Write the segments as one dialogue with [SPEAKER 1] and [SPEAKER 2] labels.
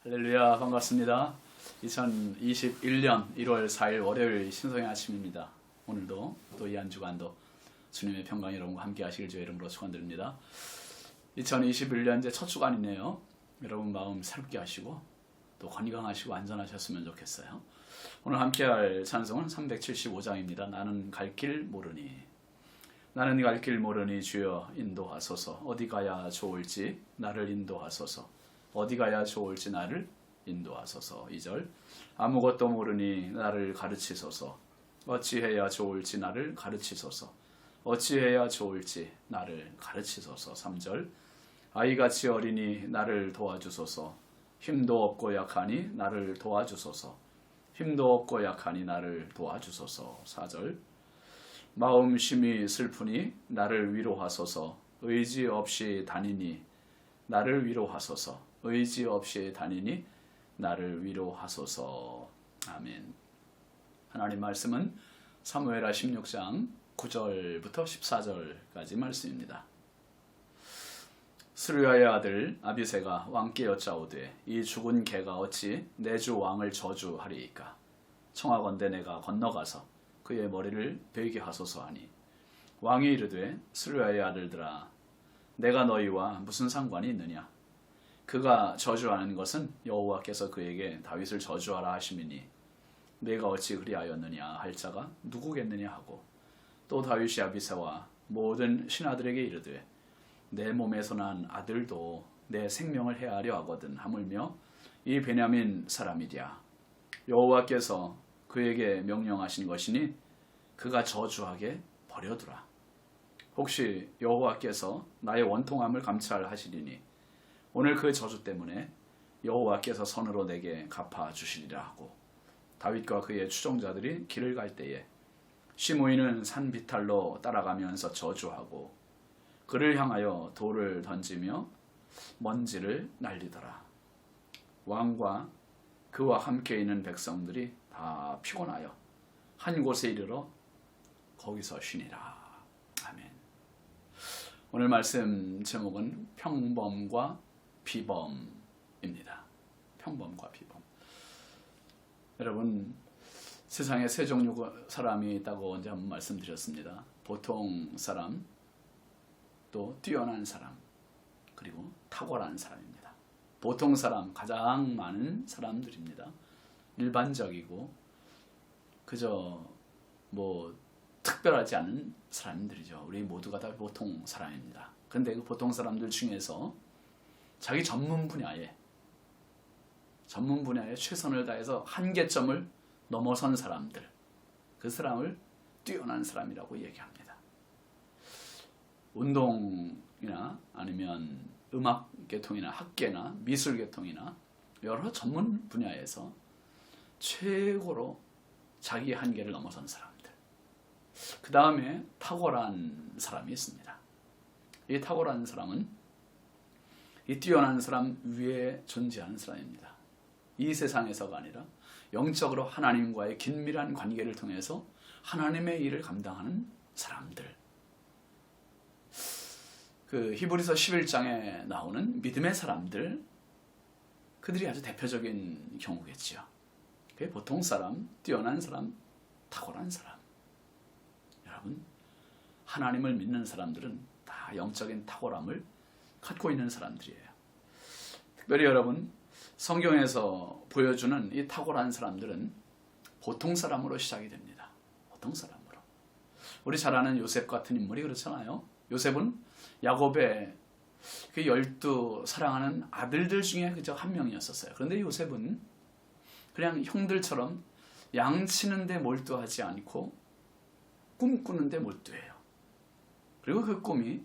[SPEAKER 1] 할렐루야, 반갑습니다. 2021년 1월 4일 월요일 신성의 아침입니다. 오늘도 또 이 한 주간도 주님의 평강 여러분과 함께 하시길 주의 이름으로 축원드립니다. 2021년 이제 첫 주간이네요. 여러분 마음 새롭게 하시고 또 건강하시고 안전하셨으면 좋겠어요. 오늘 함께 할 찬송은 375장입니다. 나는 갈 길 모르니. 나는 갈 길 모르니 주여 인도하소서. 어디 가야 좋을지 나를 인도하소서. 어디 가야 좋을지 나를 인도하소서. 2절 아무것도 모르니 나를 가르치소서. 어찌해야 좋을지 나를 가르치소서. 어찌해야 좋을지 나를 가르치소서. 3절 아이같이 어리니 나를 도와주소서. 힘도 없고 약하니 나를 도와주소서. 힘도 없고 약하니 나를 도와주소서. 4절 마음 심히 슬프니 나를 위로하소서. 의지 없이 다니니 나를 위로하소서. 의지 없이 다니니 나를 위로하소서. 아멘. 하나님 말씀은 사무엘하 16장 9절부터 14절까지 말씀입니다. 스루야의 아들 아비새가 왕께 여짜오되 이 죽은 개가 어찌 내 주 왕을 저주하리이까. 청하건대 내가 건너가서 그의 머리를 베게 하소서 하니 왕이 이르되 스루야의 아들들아 내가 너희와 무슨 상관이 있느냐. 그가 저주하는 것은 여호와께서 그에게 다윗을 저주하라 하심이니 내가 어찌 그리하였느냐 할 자가 누구겠느냐 하고 또 다윗이 아비새와 모든 신하들에게 이르되 내 몸에서 난 아들도 내 생명을 해하려 하거든 하물며 이 베냐민 사람이랴. 여호와께서 그에게 명령하신 것이니 그가 저주하게 버려두라. 혹시 여호와께서 나의 원통함을 감찰하시리니 오늘 그 저주 때문에 여호와께서 선으로 내게 갚아주시리라 하고 다윗과 그의 추종자들이 길을 갈 때에 시므이는 산 비탈로 따라가면서 저주하고 그를 향하여 돌을 던지며 먼지를 날리더라. 왕과 그와 함께 있는 백성들이 다 피곤하여 한 곳에 이르러 거기서 쉬니라. 아멘. 오늘 말씀 제목은 평범과 비범입니다. 평범과 비범. 여러분 세상에 세 종류 사람이 있다고 언제 한번 말씀드렸습니다. 보통 사람, 또 뛰어난 사람, 그리고 탁월한 사람입니다. 보통 사람 가장 많은 사람들입니다. 일반적이고 그저 특별하지 않은 사람들이죠. 우리 모두가 다 보통 사람입니다. 그런데 그 보통 사람들 중에서 자기 전문 분야에 최선을 다해서 한계점을 넘어선 사람들, 그 사람을 뛰어난 사람이라고 얘기합니다. 운동이나 아니면 음악 계통이나 학계나 미술 계통이나 여러 전문 분야에서 최고로 자기 한계를 넘어선 사람들. 그 다음에 탁월한 사람이 있습니다. 이 탁월한 사람은 이 뛰어난 사람 위에 존재하는 사람입니다. 이 세상에서가 아니라 영적으로 하나님과의 긴밀한 관계를 통해서 하나님의 일을 감당하는 사람들. 그 히브리서 11장에 나오는 믿음의 사람들, 그들이 아주 대표적인 경우겠지요. 보통 사람, 뛰어난 사람, 탁월한 사람. 여러분, 하나님을 믿는 사람들은 다 영적인 탁월함을 갖고 있는 사람들이에요. 특별히 여러분, 성경에서 보여주는 이 탁월한 사람들은 보통 사람으로 시작이 됩니다. 보통 사람으로. 우리 잘 아는 요셉 같은 인물이 그렇잖아요. 요셉은 야곱의 그 12 사랑하는 아들들 중에 그저 한 명이었었어요. 그런데 요셉은 그냥 형들처럼 양치는데 몰두하지 않고 꿈꾸는데 몰두해요. 그리고 그 꿈이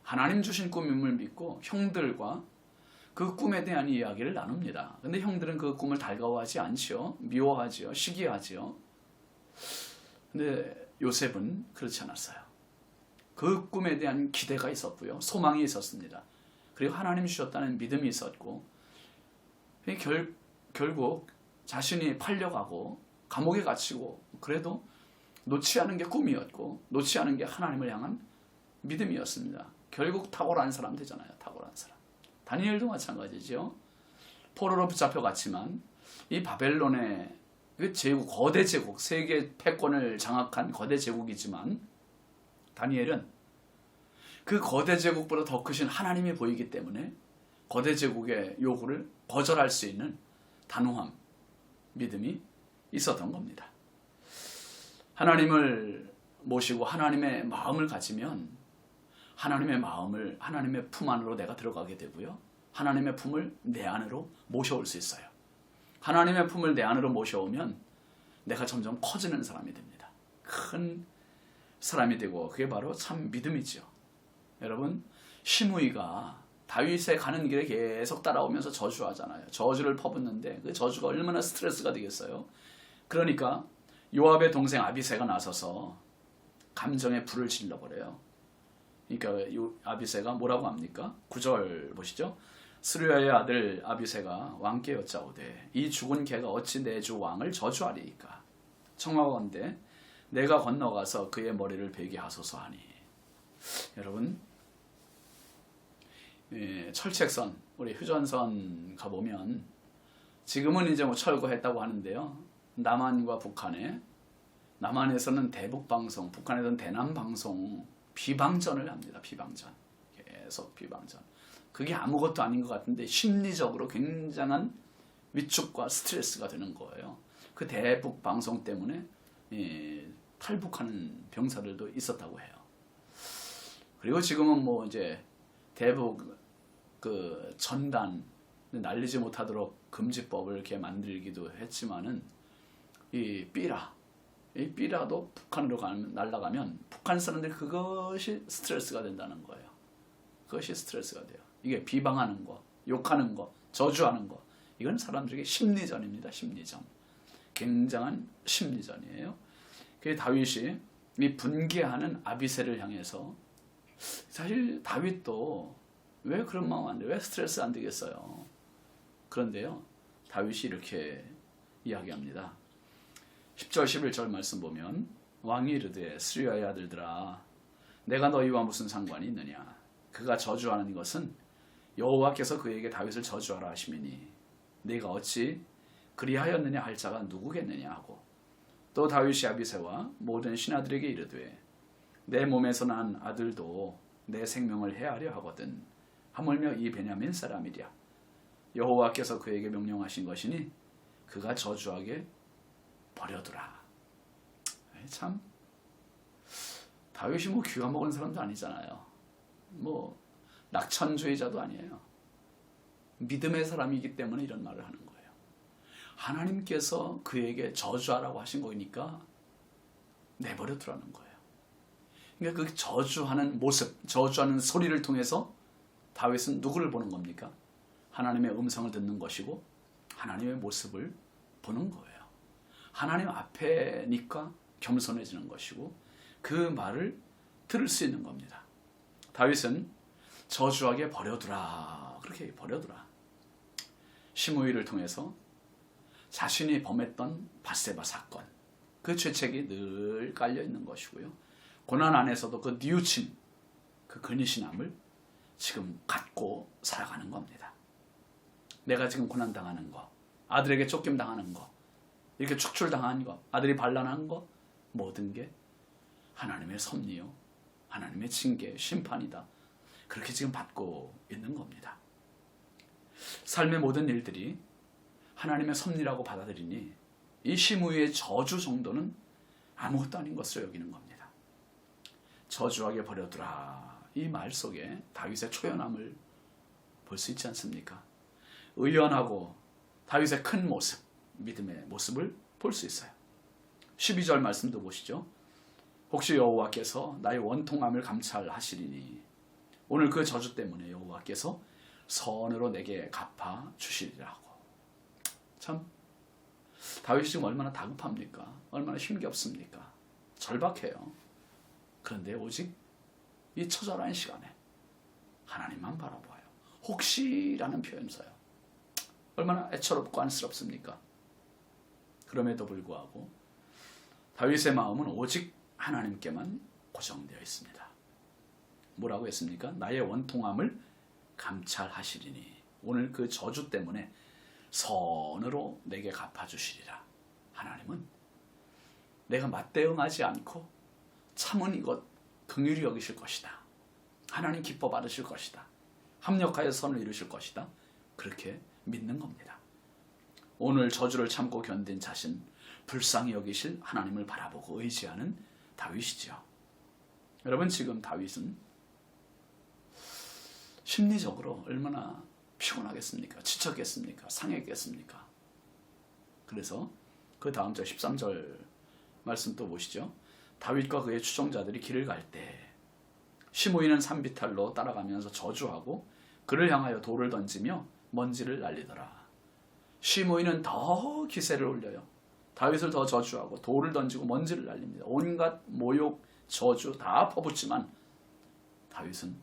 [SPEAKER 1] 하나님 주신 꿈임을 믿고 형들과 그 꿈에 대한 이야기를 나눕니다. 근데 형들은 그 꿈을 달가워하지 않지요. 미워하지요. 시기하지요. 근데 요셉은 그렇지 않았어요. 그 꿈에 대한 기대가 있었고요. 소망이 있었습니다. 그리고 하나님 주셨다는 믿음이 있었고 결국 자신이 팔려가고 감옥에 갇히고 그래도 놓지 않은 게 꿈이었고 놓지 않은 게 하나님을 향한 믿음이었습니다. 결국 탁월한 사람 되잖아요. 탁월한 사람. 다니엘도 마찬가지죠. 포로로 붙잡혀갔지만 이 바벨론의 그 제국, 거대 제국, 세계 패권을 장악한 거대 제국이지만 다니엘은 그 거대 제국보다 더 크신 하나님이 보이기 때문에 거대 제국의 요구를 거절할 수 있는 단호함, 믿음이 있었던 겁니다. 하나님을 모시고 하나님의 마음을 가지면 하나님의 마음을 하나님의 품 안으로 내가 들어가게 되고요. 하나님의 품을 내 안으로 모셔올 수 있어요. 하나님의 품을 내 안으로 모셔오면 내가 점점 커지는 사람이 됩니다. 큰 사람이 되고 그게 바로 참 믿음이죠. 여러분, 시므이가 다윗의 가는 길에 계속 따라오면서 저주하잖아요. 저주를 퍼붓는데 그 저주가 얼마나 스트레스가 되겠어요. 그러니까 요압의 동생 아비새가 나서서 감정에 불을 질러버려요. 그러니까 아비새가 뭐라고 합니까? 9절 보시죠. 스루야의 아들 아비새가 왕께 여짜오되 이 죽은 개가 어찌 내 주 왕을 저주하리이까. 청하건대 내가 건너가서 그의 머리를 베게 하소서 하니. 여러분, 철책선, 우리 휴전선 가보면 지금은 이제 뭐 철거했다고 하는데요. 남한과 북한에, 남한에서는 대북방송, 북한에서는 대남방송, 비방전을 합니다. 비방전. 계속 비방전. 그게 아무것도 아닌 것 같은데 심리적으로 굉장한 위축과 스트레스가 되는 거예요. 그 대북 방송 때문에 탈북하는 병사들도 있었다고 해요. 그리고 지금은 뭐 이제 대북 그 전단 날리지 못하도록 금지법을 이렇게 만들기도 했지만은 이 삐라도 북한으로 날아가면 북한 사람들 그것이 스트레스가 된다는 거예요. 그것이 스트레스가 돼요. 이게 비방하는 거, 욕하는 거, 저주하는 거, 이건 사람들에게 심리전입니다. 심리전. 굉장한 심리전이에요. 그 다윗이 이 분개하는 아비새를 향해서, 사실 다윗도 왜 그런 마음 안 돼? 왜 스트레스 안 되겠어요? 그런데요, 다윗이 이렇게 이야기합니다. 10절 11절 말씀 보면 왕이 이르되 스루야의 아들들아 내가 너희와 무슨 상관이 있느냐. 그가 저주하는 것은 여호와께서 그에게 다윗을 저주하라 하심이니 네가 어찌 그리하였느냐 할 자가 누구겠느냐 하고, 또 다윗이 아비새와 모든 신하들에게 이르되 내 몸에서 난 아들도 내 생명을 해하려 하거든 하물며 이 베냐민 사람이랴. 여호와께서 그에게 명령하신 것이니 그가 저주하게 버려두라. 참, 다윗이 뭐 귀가 먹은 사람도 아니잖아요. 뭐 낙천주의자도 아니에요. 믿음의 사람이기 때문에 이런 말을 하는 거예요. 하나님께서 그에게 저주하라고 하신 거니까 내버려 두라는 거예요. 그러니까 그 저주하는 모습, 저주하는 소리를 통해서 다윗은 누구를 보는 겁니까? 하나님의 음성을 듣는 것이고 하나님의 모습을 보는 거예요. 하나님 앞에니까 겸손해지는 것이고 그 말을 들을 수 있는 겁니다. 다윗은 저주하게 버려두라, 그렇게 버려두라. 시므이를 통해서 자신이 범했던 밧세바 사건, 그 죄책이 늘 깔려 있는 것이고요. 고난 안에서도 그 뉘우침, 그 근위신함을 지금 갖고 살아가는 겁니다. 내가 지금 고난당하는 거, 아들에게 쫓김당하는 거, 이렇게 축출당한 거, 아들이 반란한 거, 모든 게 하나님의 섭리요, 하나님의 징계, 심판이다. 그렇게 지금 받고 있는 겁니다. 삶의 모든 일들이 하나님의 섭리라고 받아들이니 이 시므이의 저주 정도는 아무것도 아닌 것으로 여기는 겁니다. 저주하게 버려두라. 이 말 속에 다윗의 초연함을 볼 수 있지 않습니까? 의연하고 다윗의 큰 모습, 믿음의 모습을 볼 수 있어요. 12절 말씀도 보시죠. 혹시 여호와께서 나의 원통함을 감찰하시리니 오늘 그 저주 때문에 여호와께서 선으로 내게 갚아 주시리라고. 참, 다윗이 지금 얼마나 다급합니까? 얼마나 힘겹습니까? 절박해요. 그런데 오직 이 처절한 시간에 하나님만 바라보아요. 혹시라는 표현 써요. 얼마나 애처롭고 안쓰럽습니까? 그럼에도 불구하고 다윗의 마음은 오직 하나님께만 고정되어 있습니다. 뭐라고 했습니까? 나의 원통함을 감찰하시리니. 오늘 그 저주 때문에 선으로 내게 갚아주시리라. 하나님은 내가 맞대응하지 않고 참은 이것 긍휼히 여기실 것이다. 하나님 기뻐 받으실 것이다. 합력하여 선을 이루실 것이다. 그렇게 믿는 겁니다. 오늘 저주를 참고 견딘 자신 불쌍히 여기실 하나님을 바라보고 의지하는 다윗이죠. 여러분, 지금 다윗은 심리적으로 얼마나 피곤하겠습니까? 지쳤겠습니까? 상했겠습니까? 그래서 그 다음 절 13절 말씀 또 보시죠. 다윗과 그의 추종자들이 길을 갈 때 시므이는 산비탈로 따라가면서 저주하고 그를 향하여 돌을 던지며 먼지를 날리더라. 시므이는 더 기세를 올려요. 다윗을 더 저주하고 돌을 던지고 먼지를 날립니다. 온갖 모욕, 저주 다 퍼붓지만 다윗은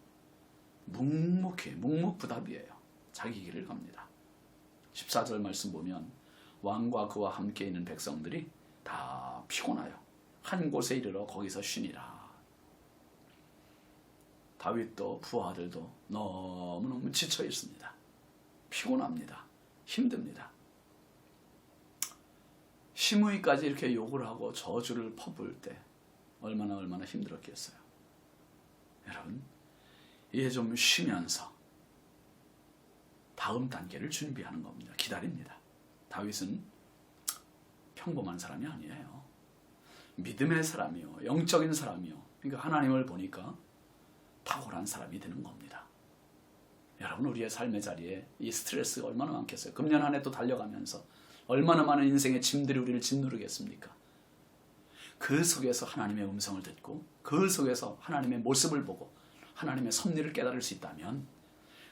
[SPEAKER 1] 묵묵부답이에요. 자기 길을 갑니다. 14절 말씀 보면 왕과 그와 함께 있는 백성들이 다 피곤하여 한 곳에 이르러 거기서 쉬니라. 다윗도 부하들도 너무너무 지쳐 있습니다. 피곤합니다. 힘듭니다. 시므이까지 이렇게 욕을 하고 저주를 퍼부을 때 얼마나 힘들었겠어요. 여러분, 이제 좀 쉬면서 다음 단계를 준비하는 겁니다. 기다립니다. 다윗은 평범한 사람이 아니에요. 믿음의 사람이요, 영적인 사람이요. 그러니까 하나님을 보니까 탁월한 사람이 되는 겁니다. 여러분, 우리의 삶의 자리에 이 스트레스가 얼마나 많겠어요. 금년 한 해 또 달려가면서 얼마나 많은 인생의 짐들이 우리를 짓누르겠습니까? 그 속에서 하나님의 음성을 듣고 그 속에서 하나님의 모습을 보고 하나님의 섭리를 깨달을 수 있다면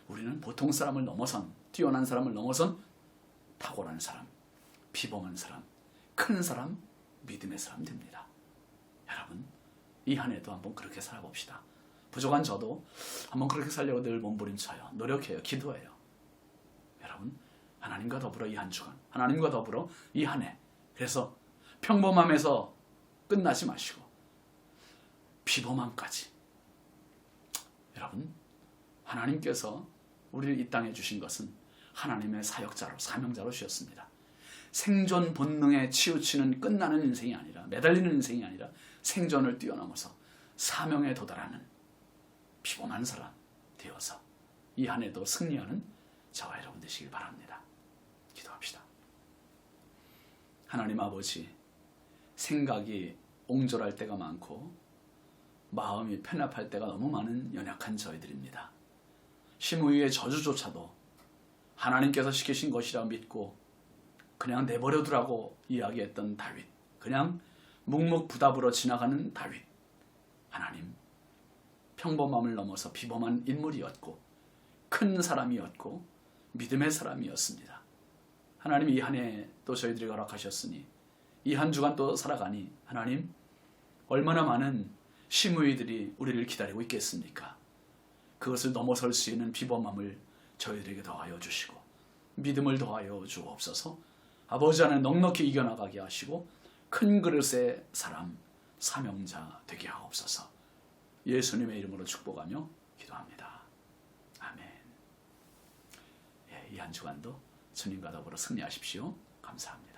[SPEAKER 1] 우리는 보통 사람을 넘어선, 뛰어난 사람을 넘어선 탁월한 사람, 비범한 사람, 큰 사람, 믿음의 사람 됩니다. 여러분, 이 한 해도 한번 그렇게 살아봅시다. 부족한 저도 한번 그렇게 살려고 늘 몸부림쳐요. 노력해요. 기도해요. 여러분, 하나님과 더불어 이 한 주간, 하나님과 더불어 이 한 해, 그래서 평범함에서 끝나지 마시고 비범함까지, 여러분, 하나님께서 우리를 이 땅에 주신 것은 하나님의 사역자로, 사명자로 주셨습니다. 생존 본능에 치우치는 끝나는 인생이 아니라, 매달리는 인생이 아니라 생존을 뛰어넘어서 사명에 도달하는 비범한 사람 되어서 이 한 해도 승리하는 저와 여러분 되시길 바랍니다. 기도합시다. 하나님 아버지, 생각이 옹졸할 때가 많고 마음이 편협할 때가 너무 많은 연약한 저희들입니다. 시므이의 저주조차도 하나님께서 시키신 것이라 믿고 그냥 내버려두라고 이야기했던 다윗, 그냥 묵묵부답으로 지나가는 다윗, 하나님, 평범함을 넘어서 비범한 인물이었고 큰 사람이었고 믿음의 사람이었습니다. 하나님, 이 한 해 또 저희들이 허락하셨으니 이 한 주간 또 살아가니 하나님, 얼마나 많은 시므이들이 우리를 기다리고 있겠습니까? 그것을 넘어설 수 있는 비범함을 저희들에게 더하여 주시고 믿음을 더하여 주옵소서. 아버지 안에 넉넉히 이겨나가게 하시고 큰 그릇의 사람, 사명자 되게 하옵소서. 예수님의 이름으로 축복하며 기도합니다. 아멘. 이 한 주간도 주님과 더불어 승리하십시오. 감사합니다.